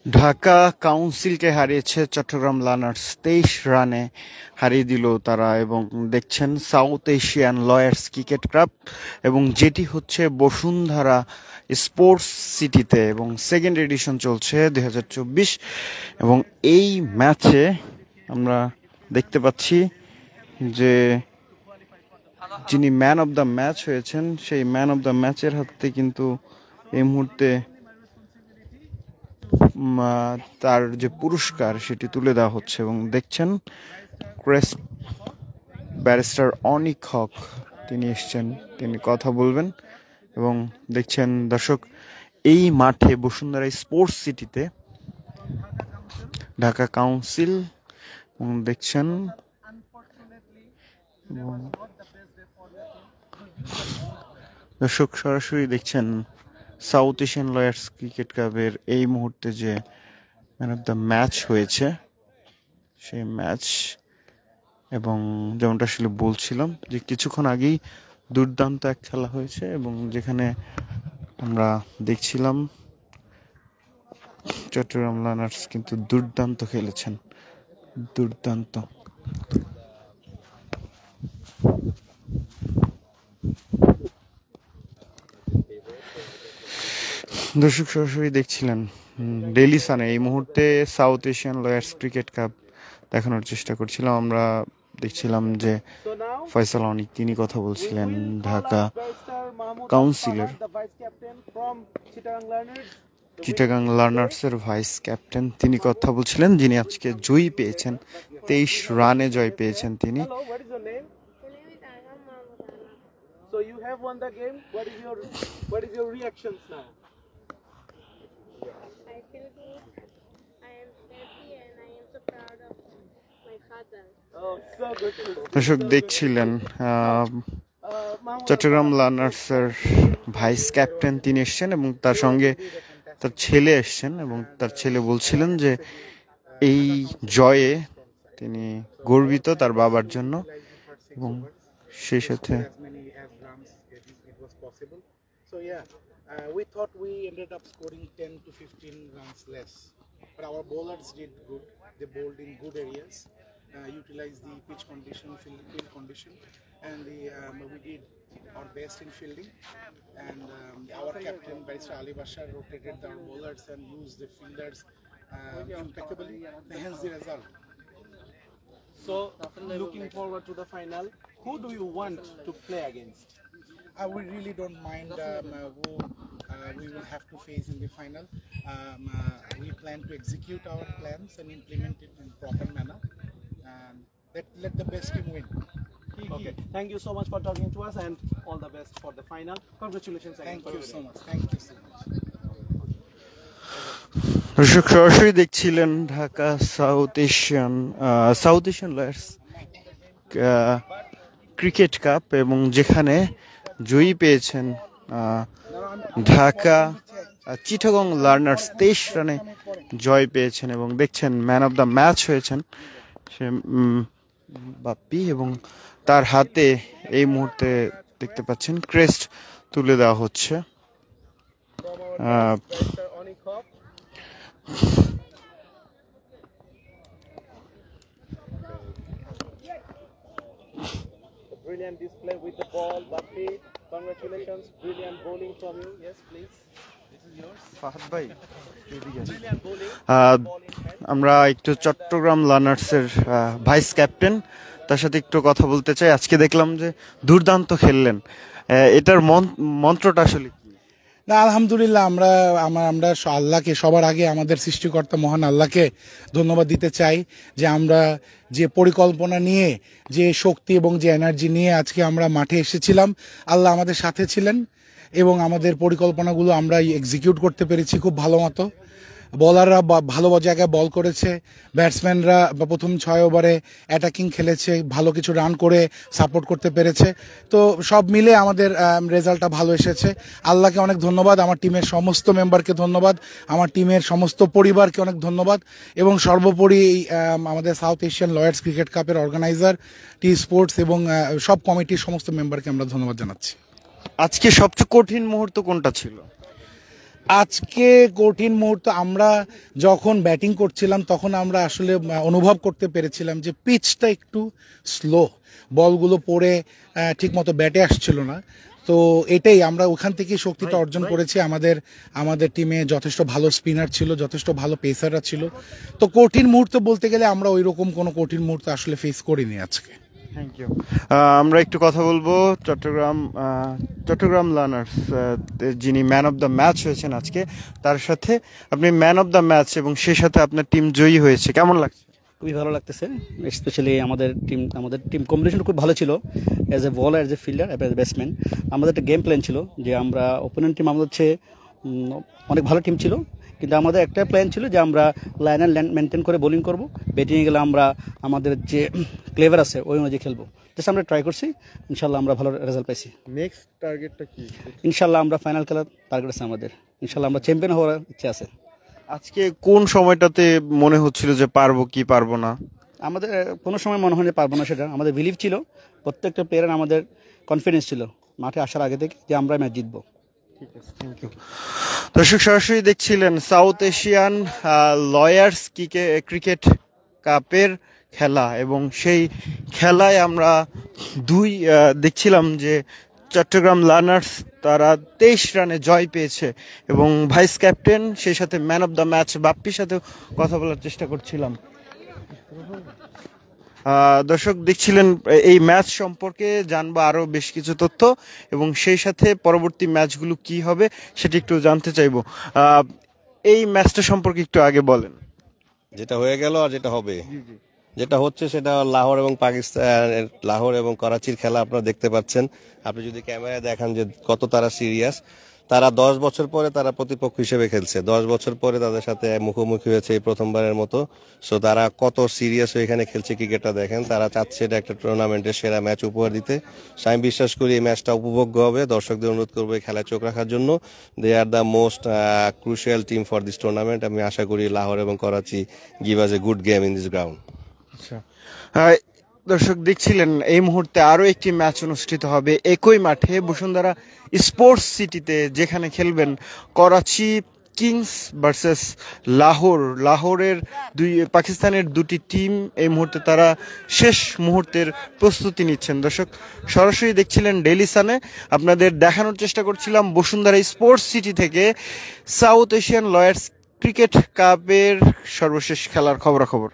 ঢাকা কাউন্সিলকে হারিয়েছে চট্টগ্রাম লার্নার্স, 23 রানে হারিয়ে দিল তারা। এবং দেখছেন south Asian lawyers cricket club, এবং যেটি হচ্ছে বসুন্ধরা স্পোর্টস সিটিতে, এবং সেকেন্ড এডিশন চলছে 2024। এবং এই ম্যাচে আমরা দেখতে পাচ্ছি যে যিনি ম্যান অব দ্য ম্যাচ হয়েছেন, সেই ম্যান অব দ্য ম্যাচের হাতে কিন্তু এই মুহূর্তে তার যে পুরস্কার সেটি তুলে দেওয়া হচ্ছে। এবং দেখছেন ক্রেস্ট ব্যারিস্টার অনিক হক তিনি এসছেন, তিনি কথা বলবেন। এবং দেখছেন দর্শক, এই মাঠে বসুন্ধরা স্পোর্টস সিটিতে ঢাকা কাউন্সিল, এবং দেখছেন দর্শক সরাসরি দেখছেন সাউথ এশিয়ান লয়ার্স ক্রিকেট ক্লাবের এই মুহূর্তে যে ম্যান অফ দ্য ম্যাচ হয়েছে সেই ম্যাচ। এবং যেমনটা আসলে বলছিলাম যে কিছুক্ষণ আগেই দুর্দান্ত এক খেলা হয়েছে, এবং যেখানে আমরা দেখছিলাম চট্টগ্রাম লার্নার্স কিন্তু দুর্দান্ত খেলেছেন, দুর্দান্ত। দর্শক সরাসরি দেখছিলেন ডেইলি সানে এই মুহূর্তে south Asian lawyers cricket cup দেখানোর চেষ্টা করছিলাম। আমরা দেখছিলাম যে ফয়সাল অনিক তিনি কথা বলছিলেন, ঢাকা কাউন্সিলের চিটাগাং লার্নার্সের ভাইস ক্যাপ্টেন, তিনি কথা বলছিলেন, যিনি আজকে জয়ী পেয়েছেন, 23 রানে জয় পেয়েছেন তিনি। So you have won the game. What is your reactions now? I feel good. I am happy and I am so proud of my father. Oh, so good. দর্শক দেখছিলেন চট্টগ্রাম লার্নার্সের ভাইস ক্যাপ্টেন তিনি এসছেন, এবং তার সঙ্গে তার ছেলে এসছেন, এবং তার ছেলে বলছিলেন যে এই জয়ে তিনি গর্বিত তার বাবার জন্য। এবং সেই সাথে So yeah, we thought we ended up scoring 10 to 15 runs less, but our bowlers did good. They bowled in good areas, utilized the pitch condition, field condition, and we did our best in fielding. And our captain Barrister Ali Bashar rotated our bowlers and used the fielders impeccably, hence the result. So looking forward to the final. Who do you want to play against? We really don't mind who we will have to face in the final. We plan to execute our plans and implement it in proper manner, and let the best team win. Okay. Thank you so much for talking to us, and all the best for the final. Congratulations again. Thank you so much. Thank you so much. দর্শক সরাসরি দেখছিলেন Dhaka south Asian lawyers cricket cup, এবং যেখানে জয়ী পেয়েছেন Dhaka Chittagong learners, 23 রানে জয় পেয়েছেন। এবং দেখছেন ম্যান অফ দ্য ম্যাচ হয়েছেন সে বাপ্পি, এবং তার হাতে এই মুহূর্তে দেখতে পাচ্ছেন ক্রেস্ট তুলে দেওয়া হচ্ছে। Brilliant display with the ball, Bappi. Congratulations, brilliant bowling from you. Yes, please. This is yours. Fahad ভাই, Brilliant bowling. আমরা একটু চট্টগ্রাম লার্নার্সের ভাইস ক্যাপ্টেন, তার সাথে একটু কথা বলতে চাই। আজকে দেখলাম যে দুর্দান্ত খেললেন, এটার মন্ত্রটা আসলে কি? না, আলহামদুলিল্লাহ, আমরা আল্লাহকে, সবার আগে আমাদের সৃষ্টিকর্তা মহান আল্লাহকে ধন্যবাদ দিতে চাই যে আমরা যে পরিকল্পনা নিয়ে, যে শক্তি এবং যে এনার্জি নিয়ে আজকে আমরা মাঠে এসেছিলাম, আল্লাহ আমাদের সাথে ছিলেন এবং আমাদের পরিকল্পনাগুলো আমরা এক্সিকিউট করতে পেরেছি খুব ভালো মতো। বলাররা ভালো জায়গায় বল করেছে, ব্যাটসম্যানরা প্রথম 6 ওভারে অ্যাটাকিং খেলেছে, ভালো কিছু রান করে সাপোর্ট করতে পেরেছে। তো সব মিলে আমাদের রেজাল্টটা ভালো এসেছে। আল্লাহকে অনেক ধন্যবাদ, আমার টিমের সমস্ত মেম্বারকে ধন্যবাদ, আমার টিমের সমস্ত পরিবারকে অনেক ধন্যবাদ, এবং সর্বোপরি আমাদের সাউথ এশিয়ান লয়ার্স ক্রিকেট কাপের অর্গানাইজার, টি স্পোর্টস এবং সব কমিটির সমস্ত মেম্বারকে আমরা ধন্যবাদ জানাচ্ছি। আজকে সবচেয়ে কঠিন মুহূর্ত কোনটা ছিল? আজকে কঠিন মুহূর্ত, আমরা যখন ব্যাটিং করছিলাম তখন আমরা আসলে অনুভব করতে পেরেছিলাম যে পিচটা একটু স্লো, বলগুলো পড়ে ঠিকমতো ব্যাটে আসছিল না। তো এটাই আমরা ওখান থেকে শক্তিটা অর্জন করেছি। আমাদের টিমে যথেষ্ট ভালো স্পিনার ছিল, যথেষ্ট ভালো পেসাররা ছিল। তো কঠিন মুহূর্ত বলতে গেলে আমরা ওই রকম কোনো কঠিন মুহূর্ত আসলে ফেস করিনি আজকে। Thank you. আমরা একটু কথা বলবো চট্টগ্রাম লার্নার্স যিনি ম্যান অফ দ্য ম্যাচ হয়েছেন আজকে, তার সাথে। আপনি ম্যান অফ দ্য ম্যাচ এবং সেই সাথে আপনার টিম জয়ী হয়েছে, কেমন লাগছে? খুবই ভালো লাগতেছে। স্পেশালি আমাদের টিম কম্বিনেশন খুব ভালো ছিল, অ্যাজ এ বলার, as a fielder, as a batsman. আমাদের একটা গেম প্ল্যান ছিল যে আমরা ওপোনেন্ট টিম আমাদের হচ্ছে অনেক ভালো টিম ছিল, কিন্তু আমাদের একটা প্ল্যান ছিল যে আমরা লাইন মেনটেন করে বোলিং করব, ব্যাটিংয়ে গেলে আমরা আমাদের যে ক্লেভার আছে ওই অনুযায়ী খেলবো। জাস্ট আমরা ট্রাই করছি, ইনশাল্লাহ আমরা ভালো রেজাল্ট পাইছি। নেক্সট টার্গেটটা কি? ইনশাল্লাহ আমরা ফাইনাল খেলার টার্গেট আছে আমাদের, ইনশাল্লাহ আমরা চ্যাম্পিয়ন হওয়ার ইচ্ছা আছে। আজকে কোন সময়টাতে মনে হচ্ছিল যে পারবো কি পারবো না? আমাদের কোনো সময় মনে হয় যে পারবো না, সেটা আমাদের বিলিভ ছিল, প্রত্যেকটা প্লেয়ারের আমাদের কনফিডেন্স ছিল মাঠে আসার আগে থেকে যে আমরা ম্যাচ জিতবো। Thank you. দর্শক, সরাসরি দেখছিলেন সাউথ এশিয়ান লয়ার্স ক্রিকেট কাপের খেলা, এবং সেই খেলায় আমরা দেখছিলাম যে চট্টগ্রাম লার্নার্স তারা 23 রানে জয় পেয়েছে, এবং ভাইস ক্যাপ্টেন সেই সাথে ম্যান অফ দ্য ম্যাচ বাপ্পির সাথে কথা বলার চেষ্টা করছিলাম। দর্শক দেখছিলেন, এই ম্যাচ সম্পর্কে জানবো আরো বেশ কিছু তথ্য, এবং সেই সাথে পরবর্তী ম্যাচগুলো কি হবে সেটি একটু জানতে চাইবো। এই ম্যাচটা সম্পর্কে একটু আগে বলেন। যেটা হয়ে গেল আর যেটা হবে, যেটা হচ্ছে সেটা লাহোর এবং পাকিস্তান, লাহোর এবং করাচির খেলা আপনারা দেখতে পাচ্ছেন। আপনি যদি ক্যামেরায় দেখান যে কত তারা সিরিয়াস, তারা 10 বছর পরে তারা প্রতিপক্ষ হিসেবে খেলছে, 10 বছর পরে তাদের সাথে মুখোমুখি হয়েছে এই প্রথমবারের মতো। সো তারা কত সিরিয়াস হয়ে এখানে খেলছে ক্রিকেটটা দেখেন। তারা চাচ্ছে এটা একটা টুর্নামেন্টের সেরা ম্যাচ উপহার দিতে। আমি বিশ্বাস করি এই ম্যাচটা উপভোগ্য হবে। দর্শকদের অনুরোধ করবো এই খেলায় চোখ রাখার জন্য। They are the most crucial team for this tournament. আমি আশা করি লাহোর এবং Karachi give us a good game in this ground. আচ্ছা, দর্শক দেখছিলেন, এই মুহূর্তে আরো একটি ম্যাচ অনুষ্ঠিত হবে একই মাঠে বসুন্ধরা স্পোর্টস সিটিতে, যেখানে খেলবেন করাচি কিংস ভার্সেস লাহোরের পাকিস্তানের দুটি টিম। এই মুহূর্তে তারা শেষ মুহূর্তের প্রস্তুতি নিচ্ছেন। দর্শক, সরাসরি দেখছিলেন ডেইলি সানে। আপনাদের দেখানোর চেষ্টা করছিলাম বসুন্ধরা স্পোর্টস সিটি থেকে সাউথ এশিয়ান লয়ার্স ক্রিকেট কাপের সর্বশেষ খেলার খবরাখবর।